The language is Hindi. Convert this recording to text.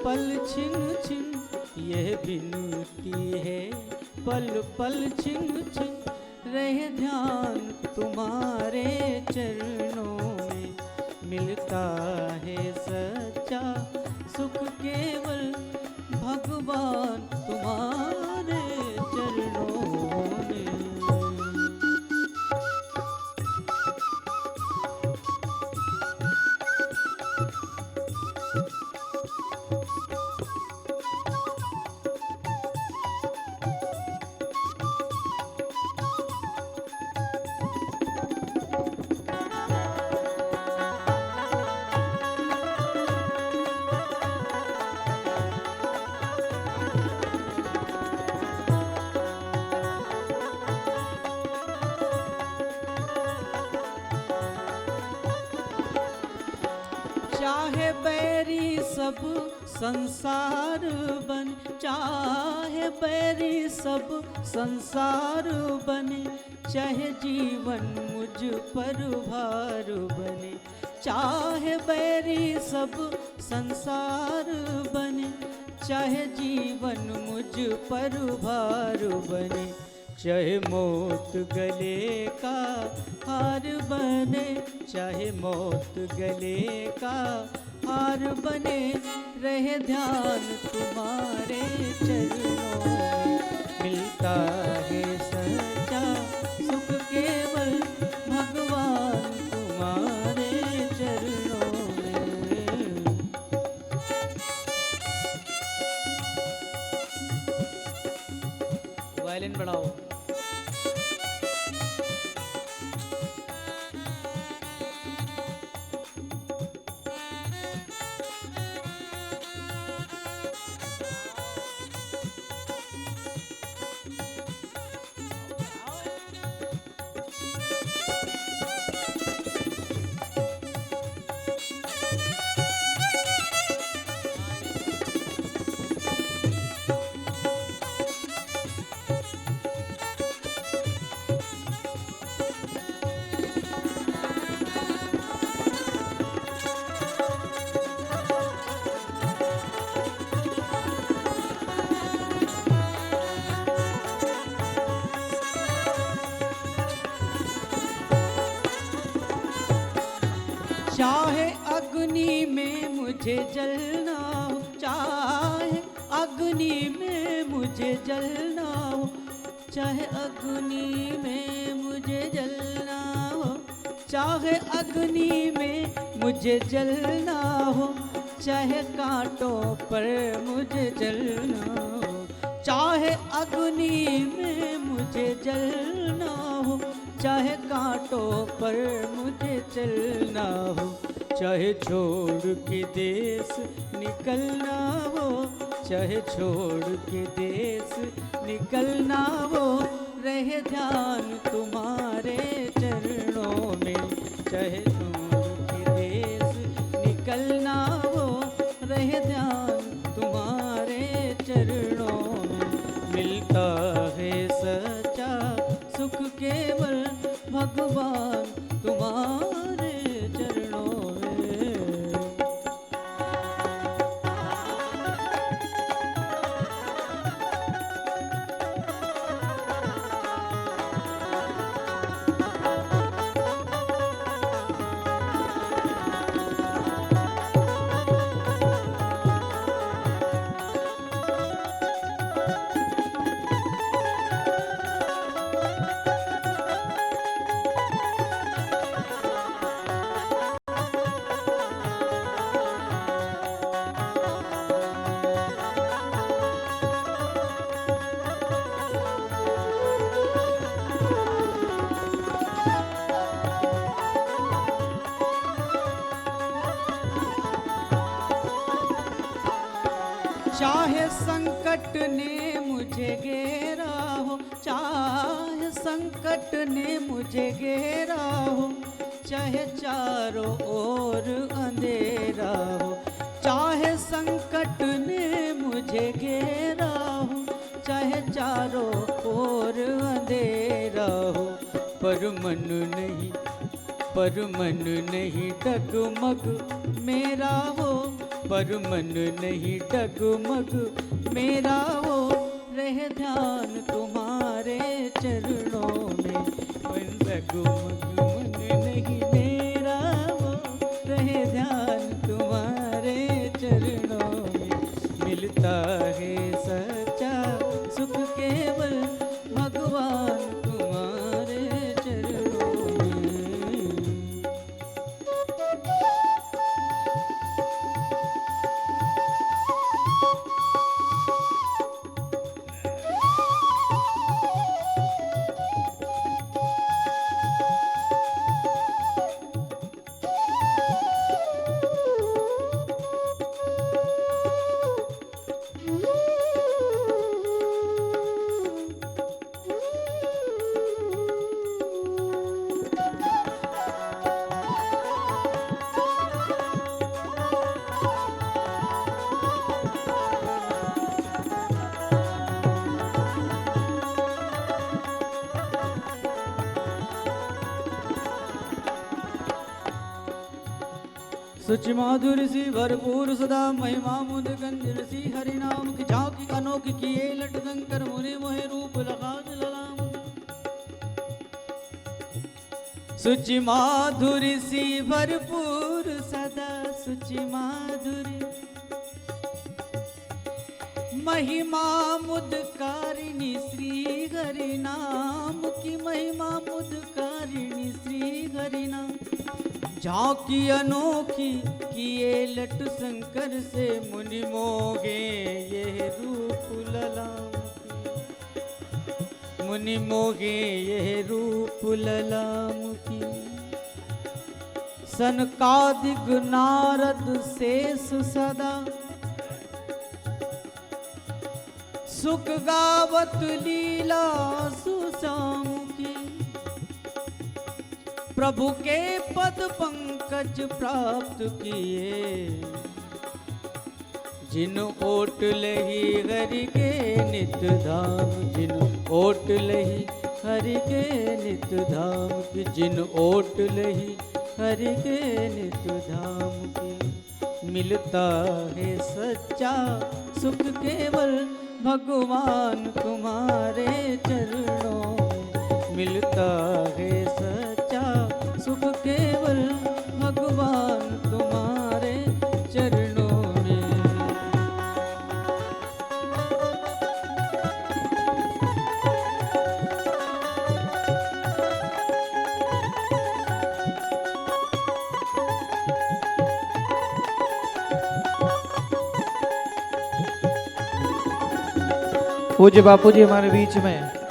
पल छिन छिन यह विनती है, पल पल छिन छिन रहे ध्यान तुम्हारे चरणों में। मिलता है सच्चा सुख केवल भगवान तुम्हारे चरणों में। चाहे बैरी सब संसार बने, चाहे बैरी सब संसार बने, चाहे जीवन मुझ पर भार बने। चाहे बैरी सब संसार बने, चाहे जीवन मुझ पर भार बने। चाहे मौत गले का हार बने, चाहे मौत गले का हार बने, रहे ध्यान तुम्हारे चरणों में। मिलता है सच्चा सुख केवल भगवान तुम्हारे चरणों में। वायलिन बढ़ाओ। चाहे अग्नि में मुझे जलना हो, चाहे अग्नि में मुझे जलना हो, चाहे अग्नि में मुझे जलना हो, चाहे अग्नि में मुझे जलना हो, चाहे कांटों पर मुझे जलना हो। चाहे अग्नि में मुझे जलना हो, चाहे कांटों पर मुझे चलना हो। चाहे छोड़ के देश निकलना हो, चाहे छोड़ के देश निकलना हो, रहे ध्यान तुम्हारे चरणों में। चाहे छोड़ के देश निकलना हो, रहे ध्यान तुम्हारे चरणों में। मिलता है सच्चा सुख केवल भगवान तुम्हारे चरणों में। चाहे संकट ने मुझे घेरा हो, चाहे संकट ने मुझे घेरा हो, चाहे चारों ओर अंधेरा हो। चाहे संकट ने मुझे घेरा हो, चाहे चारों ओर अंधेरा हो, पर मन नहीं डगमग मेरा हो, पर मन नहीं डगमग मेरा वो रहे ध्यान तुम्हारे चरणों में। मन डगमग मन नहीं मेरा वो रहे ध्यान तुम्हारे चरणों में। मिलता है सच्चा सुख केवल भगवान तुम्हारे चरणों में। सुचि माधुर्य सी भरपूर सदा महिमा मुद गंजर सी हरि नाम की झांकी अनोखी किए लट शंकर मुनि मोहे रूप लगा ललाम। सुचि माधुर्य सी भरपूर सदा सुचि माधुर्य महिमा मुदकारिणी श्री हरि नाम की महिमा मुदकारिणी श्री हरि नाम। झांकी अनोखी किए लट शंकर से मुनि मोगे ये रूप ललाम की। मुनि मोगे ये रूप ललाम की। सनकादिक नारद शेष सदा सुख गावत लीला सुशाम की। प्रभु के पद पंकज प्राप्त किए जिन ओट लही हरि के नित धाम। जिन ओट लही हरि के नित धाम की। जिन ओट लही हरि के नित धाम की। मिलता है सच्चा सुख केवल भगवान तुम्हारे चरणों में। मिलता है सच्चा सुख केवल भगवान तुम्हारे चरणों में। पूज्य बापू जी हमारे बीच में